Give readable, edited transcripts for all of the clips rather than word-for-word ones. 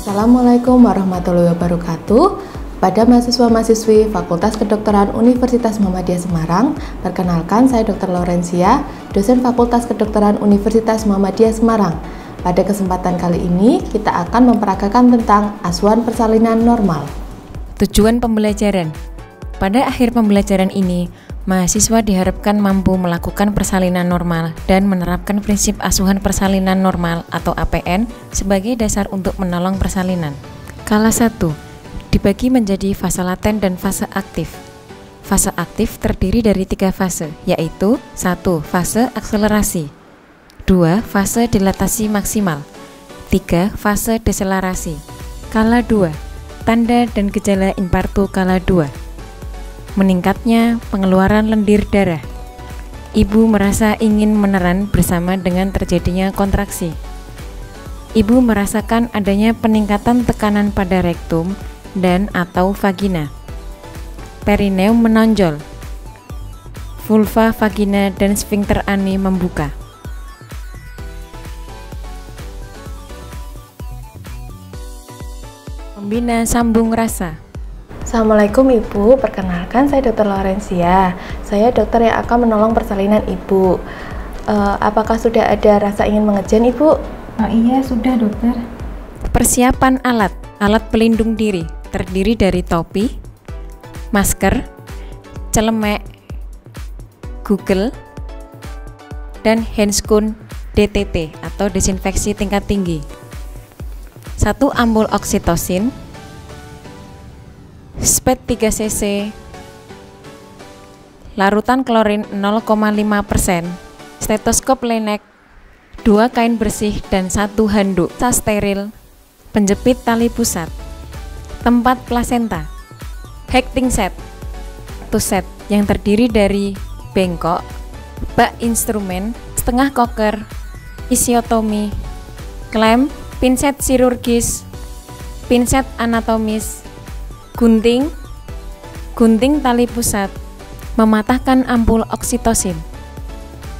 Assalamualaikum warahmatullahi wabarakatuh. Pada mahasiswa-mahasiswi Fakultas Kedokteran Universitas Muhammadiyah Semarang, perkenalkan saya Dr. Laurencia, dosen Fakultas Kedokteran Universitas Muhammadiyah Semarang. Pada kesempatan kali ini, kita akan memperagakan tentang asuhan persalinan normal. Tujuan pembelajaran. Pada akhir pembelajaran ini, mahasiswa diharapkan mampu melakukan persalinan normal dan menerapkan prinsip asuhan persalinan normal atau APN sebagai dasar untuk menolong persalinan. Kelas 1 dibagi menjadi fase laten dan fase aktif. Fase aktif terdiri dari 3 fase, yaitu 1. Fase akselerasi, 2. Fase dilatasi maksimal, 3. Fase deselerasi. Kala 2, tanda dan gejala infartu kala 2. Meningkatnya pengeluaran lendir darah. Ibu merasa ingin meneran bersama dengan terjadinya kontraksi. Ibu merasakan adanya peningkatan tekanan pada rektum dan atau vagina. Perineum menonjol. Vulva, vagina, dan sfinkter ani membuka. Pembina sambung rasa. Assalamualaikum Ibu, perkenalkan saya Dr. Laurencia. Saya dokter yang akan menolong persalinan Ibu. Apakah sudah ada rasa ingin mengejan Ibu? Oh iya, sudah dokter. Persiapan alat pelindung diri terdiri dari topi, masker, celemek, Google, dan handscoon DTT atau desinfeksi tingkat tinggi. 1 ampul oksitosin, spet 3 cc, larutan klorin 0,5%, stetoskop Lennec, 2 kain bersih dan 1 handuk steril, penjepit tali pusat, tempat plasenta, hecting set, 1 set yang terdiri dari bengkok, bak instrumen, setengah koker, isiotomi, klem, pinset chirurgis, pinset anatomis, gunting tali pusat, mematahkan ampul oksitosin,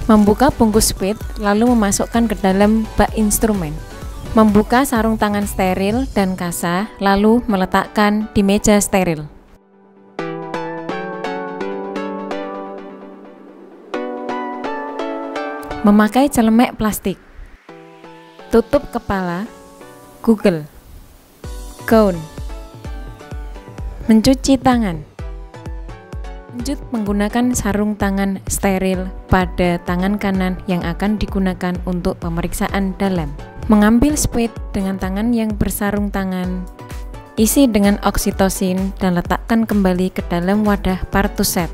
membuka bungkus spit lalu memasukkan ke dalam bak instrumen, membuka sarung tangan steril dan kasa lalu meletakkan di meja steril. Memakai celemek plastik. Tutup kepala, Google, gaun. Mencuci tangan. Lanjut menggunakan sarung tangan steril pada tangan kanan yang akan digunakan untuk pemeriksaan dalam. Mengambil spit dengan tangan yang bersarung tangan, isi dengan oksitosin dan letakkan kembali ke dalam wadah partuset.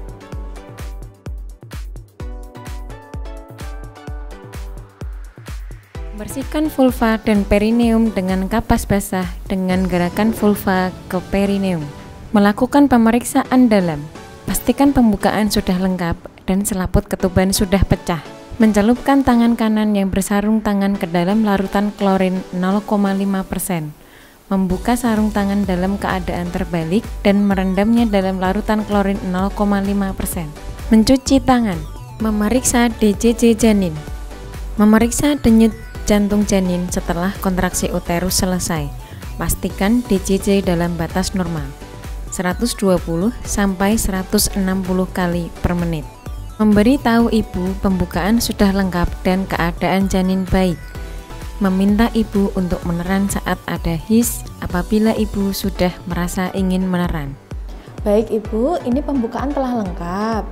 Bersihkan vulva dan perineum dengan kapas basah dengan gerakan vulva ke perineum. Melakukan pemeriksaan dalam. Pastikan pembukaan sudah lengkap dan selaput ketuban sudah pecah. Mencelupkan tangan kanan yang bersarung tangan ke dalam larutan klorin 0,5%. Membuka sarung tangan dalam keadaan terbalik dan merendamnya dalam larutan klorin 0,5%. Mencuci tangan. Memeriksa DJJ janin. Memeriksa denyut jantung janin setelah kontraksi uterus selesai. Pastikan DJJ dalam batas normal, 120 sampai 160 kali per menit. Memberi tahu ibu pembukaan sudah lengkap dan keadaan janin baik. Meminta ibu untuk meneran saat ada his apabila ibu sudah merasa ingin meneran. Baik Ibu, ini pembukaan telah lengkap.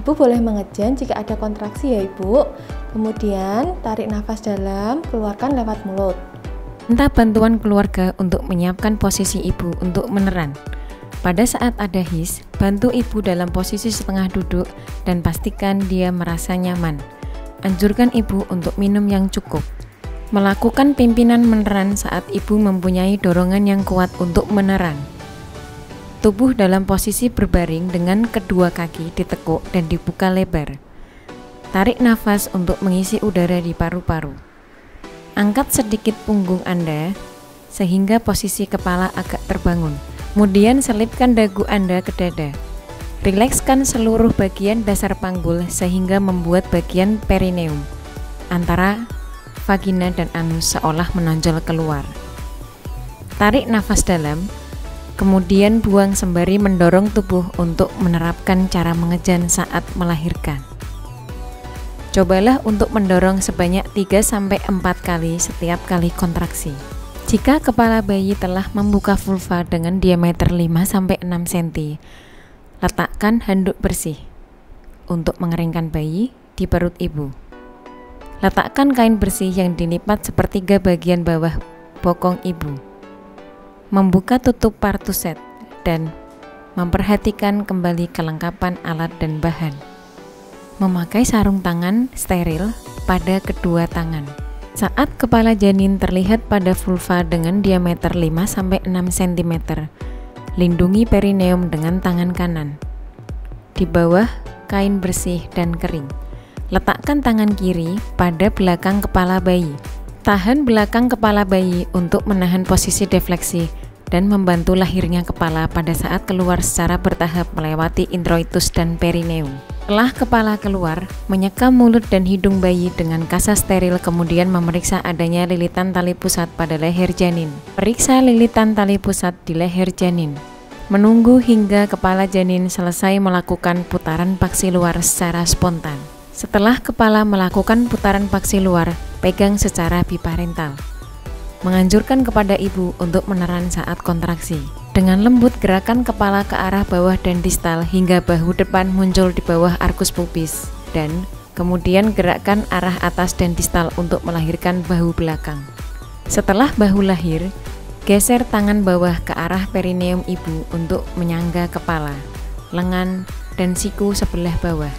Ibu boleh mengejan jika ada kontraksi ya Ibu. Kemudian tarik nafas dalam, keluarkan lewat mulut. Minta bantuan keluarga untuk menyiapkan posisi ibu untuk meneran. Pada saat ada his, bantu ibu dalam posisi setengah duduk dan pastikan dia merasa nyaman. Anjurkan ibu untuk minum yang cukup. Melakukan pimpinan meneran saat ibu mempunyai dorongan yang kuat untuk meneran. Tubuh dalam posisi berbaring dengan kedua kaki ditekuk dan dibuka lebar. Tarik nafas untuk mengisi udara di paru-paru. Angkat sedikit punggung Anda sehingga posisi kepala agak terbangun. Kemudian selipkan dagu Anda ke dada. Rilekskan seluruh bagian dasar panggul sehingga membuat bagian perineum antara vagina dan anus seolah menonjol keluar. Tarik nafas dalam, kemudian buang sembari mendorong tubuh untuk menerapkan cara mengejan saat melahirkan. Cobalah untuk mendorong sebanyak 3-4 kali setiap kali kontraksi. Jika kepala bayi telah membuka vulva dengan diameter 5-6 cm, letakkan handuk bersih untuk mengeringkan bayi di perut ibu. Letakkan kain bersih yang dilipat sepertiga bagian bawah bokong ibu. Membuka tutup partuset dan memperhatikan kembali kelengkapan alat dan bahan. Memakai sarung tangan steril pada kedua tangan. Saat kepala janin terlihat pada vulva dengan diameter 5-6 cm, lindungi perineum dengan tangan kanan. Di bawah kain bersih dan kering. Letakkan tangan kiri pada belakang kepala bayi. Tahan belakang kepala bayi untuk menahan posisi defleksi dan membantu lahirnya kepala pada saat keluar secara bertahap melewati introitus dan perineum. Setelah kepala keluar, menyekam mulut dan hidung bayi dengan kasa steril, kemudian memeriksa adanya lilitan tali pusat pada leher janin. Periksa lilitan tali pusat di leher janin. Menunggu hingga kepala janin selesai melakukan putaran paksi luar secara spontan. Setelah kepala melakukan putaran paksi luar, pegang secara biparental. Menganjurkan kepada ibu untuk meneran saat kontraksi. Dengan lembut gerakan kepala ke arah bawah dan distal hingga bahu depan muncul di bawah arkus pubis, dan kemudian gerakkan arah atas dan distal untuk melahirkan bahu belakang. Setelah bahu lahir, geser tangan bawah ke arah perineum ibu untuk menyangga kepala, lengan, dan siku sebelah bawah.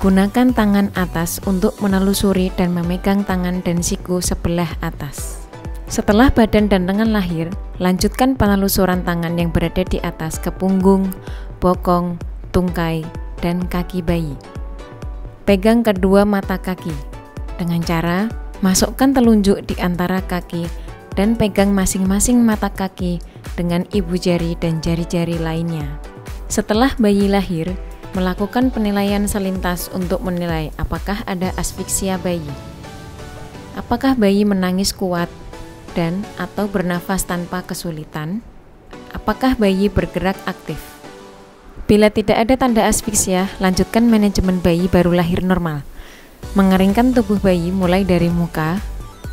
Gunakan tangan atas untuk menelusuri dan memegang tangan dan siku sebelah atas. Setelah badan dan lengan lahir, lanjutkan penelusuran tangan yang berada di atas ke punggung, bokong, tungkai, dan kaki bayi. Pegang kedua mata kaki dengan cara masukkan telunjuk di antara kaki dan pegang masing-masing mata kaki dengan ibu jari dan jari-jari lainnya. Setelah bayi lahir, melakukan penilaian selintas untuk menilai apakah ada asfiksia bayi. Apakah bayi menangis kuat dan atau bernafas tanpa kesulitan? Apakah bayi bergerak aktif? Bila tidak ada tanda asfiksia, lanjutkan manajemen bayi baru lahir normal. Mengeringkan tubuh bayi mulai dari muka,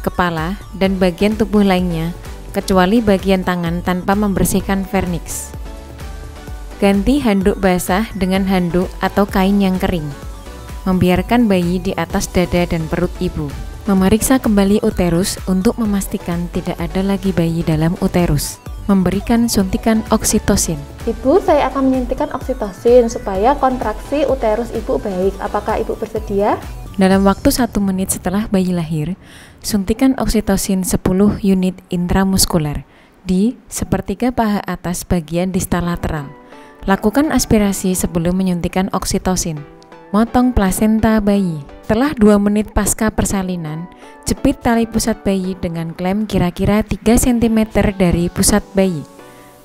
kepala, dan bagian tubuh lainnya, kecuali bagian tangan tanpa membersihkan vernix. Ganti handuk basah dengan handuk atau kain yang kering. Membiarkan bayi di atas dada dan perut ibu. Memeriksa kembali uterus untuk memastikan tidak ada lagi bayi dalam uterus. Memberikan suntikan oksitosin. Ibu, saya akan menyuntikkan oksitosin supaya kontraksi uterus ibu baik. Apakah ibu bersedia? Dalam waktu 1 menit setelah bayi lahir, suntikan oksitosin 10 unit intramuskuler di sepertiga paha atas bagian distal lateral. Lakukan aspirasi sebelum menyuntikkan oksitosin. Motong plasenta bayi. Setelah 2 menit pasca persalinan, jepit tali pusat bayi dengan klem kira-kira 3 cm dari pusat bayi.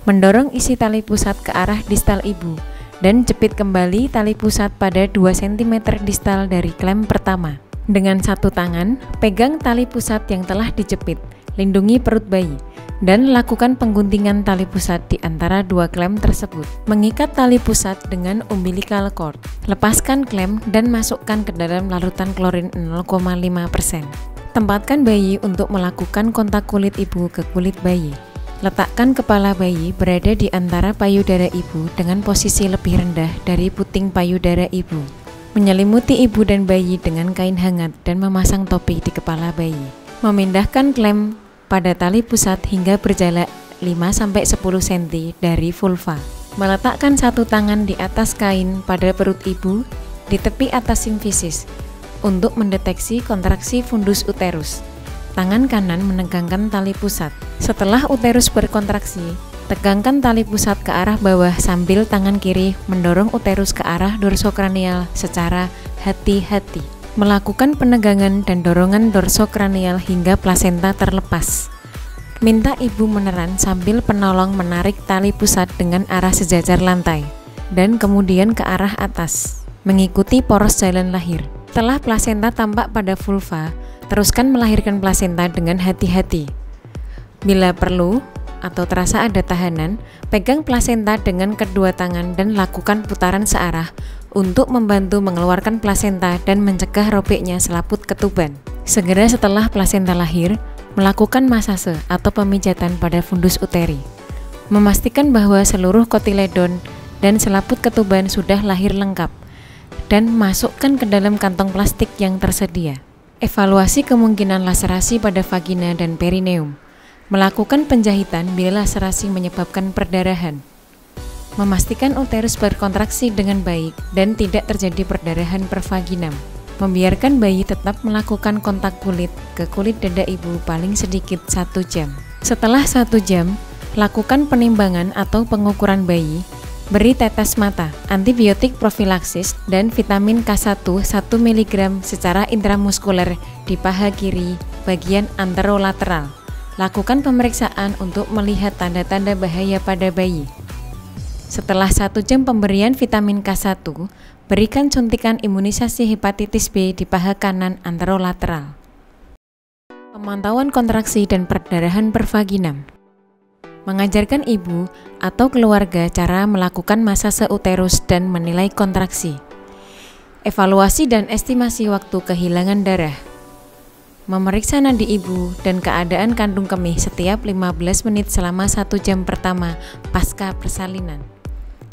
Mendorong isi tali pusat ke arah distal ibu dan jepit kembali tali pusat pada 2 cm distal dari klem pertama. Dengan satu tangan, pegang tali pusat yang telah dijepit, lindungi perut bayi, dan lakukan pengguntingan tali pusat di antara 2 klem tersebut. Mengikat tali pusat dengan umbilical cord. Lepaskan klem dan masukkan ke dalam larutan klorin 0,5%. Tempatkan bayi untuk melakukan kontak kulit ibu ke kulit bayi. Letakkan kepala bayi berada di antara payudara ibu dengan posisi lebih rendah dari puting payudara ibu. Menyelimuti ibu dan bayi dengan kain hangat dan memasang topi di kepala bayi. Memindahkan klem pada tali pusat hingga berjarak 5-10 cm dari vulva. Meletakkan satu tangan di atas kain pada perut ibu di tepi atas simfisis untuk mendeteksi kontraksi fundus uterus. Tangan kanan menegangkan tali pusat. Setelah uterus berkontraksi, tegangkan tali pusat ke arah bawah sambil tangan kiri mendorong uterus ke arah dorsokranial secara hati-hati. Melakukan penegangan dan dorongan dorsokranial hingga plasenta terlepas. Minta ibu meneran sambil penolong menarik tali pusat dengan arah sejajar lantai dan kemudian ke arah atas, mengikuti poros jalan lahir. Setelah plasenta tampak pada vulva, teruskan melahirkan plasenta dengan hati-hati. Bila perlu atau terasa ada tahanan, pegang plasenta dengan kedua tangan dan lakukan putaran searah untuk membantu mengeluarkan plasenta dan mencegah robeknya selaput ketuban. Segera setelah plasenta lahir, melakukan masase atau pemijatan pada fundus uteri. Memastikan bahwa seluruh kotiledon dan selaput ketuban sudah lahir lengkap dan masukkan ke dalam kantong plastik yang tersedia. Evaluasi kemungkinan laserasi pada vagina dan perineum. Melakukan penjahitan bila laserasi menyebabkan perdarahan. Memastikan uterus berkontraksi dengan baik dan tidak terjadi perdarahan per vaginam. Membiarkan bayi tetap melakukan kontak kulit ke kulit dada ibu paling sedikit 1 jam. Setelah 1 jam, lakukan penimbangan atau pengukuran bayi, beri tetes mata, antibiotik profilaksis, dan vitamin K1 1 mg secara intramuskuler di paha kiri bagian anterolateral. Lakukan pemeriksaan untuk melihat tanda-tanda bahaya pada bayi. Setelah 1 jam pemberian vitamin K1, berikan suntikan imunisasi hepatitis B di paha kanan anterolateral. Pemantauan kontraksi dan perdarahan per vaginam. Mengajarkan ibu atau keluarga cara melakukan masase uterus dan menilai kontraksi. Evaluasi dan estimasi waktu kehilangan darah. Memeriksa nadi ibu dan keadaan kandung kemih setiap 15 menit selama 1 jam pertama pasca persalinan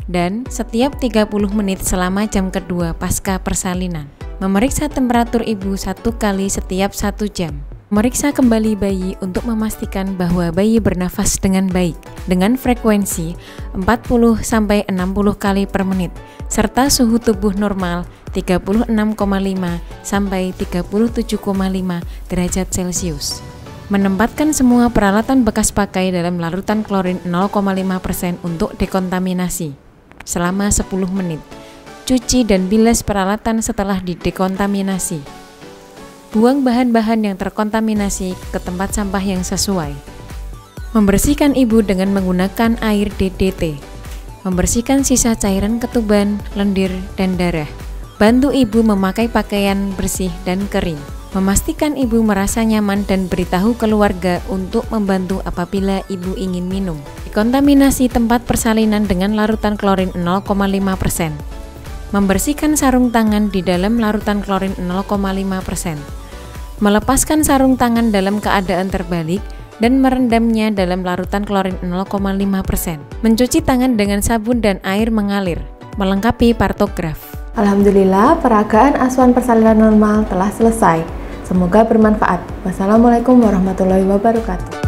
dan setiap 30 menit selama jam kedua pasca persalinan. Memeriksa temperatur ibu 1 kali setiap 1 jam. Memeriksa kembali bayi untuk memastikan bahwa bayi bernafas dengan baik dengan frekuensi 40-60 kali per menit serta suhu tubuh normal 36,5 sampai 37,5 derajat Celcius. Menempatkan semua peralatan bekas pakai dalam larutan klorin 0,5% untuk dekontaminasi selama 10 menit. Cuci dan bilas peralatan setelah didekontaminasi. Buang bahan-bahan yang terkontaminasi ke tempat sampah yang sesuai. Membersihkan ibu dengan menggunakan air DDT. Membersihkan sisa cairan ketuban, lendir, dan darah. Bantu ibu memakai pakaian bersih dan kering. Memastikan ibu merasa nyaman dan beritahu keluarga untuk membantu apabila ibu ingin minum. Dekontaminasi tempat persalinan dengan larutan klorin 0,5%. Membersihkan sarung tangan di dalam larutan klorin 0,5%. Melepaskan sarung tangan dalam keadaan terbalik dan merendamnya dalam larutan klorin 0,5%. Mencuci tangan dengan sabun dan air mengalir, melengkapi partograf. Alhamdulillah, peragaan asuhan persalinan normal telah selesai. Semoga bermanfaat. Wassalamualaikum warahmatullahi wabarakatuh.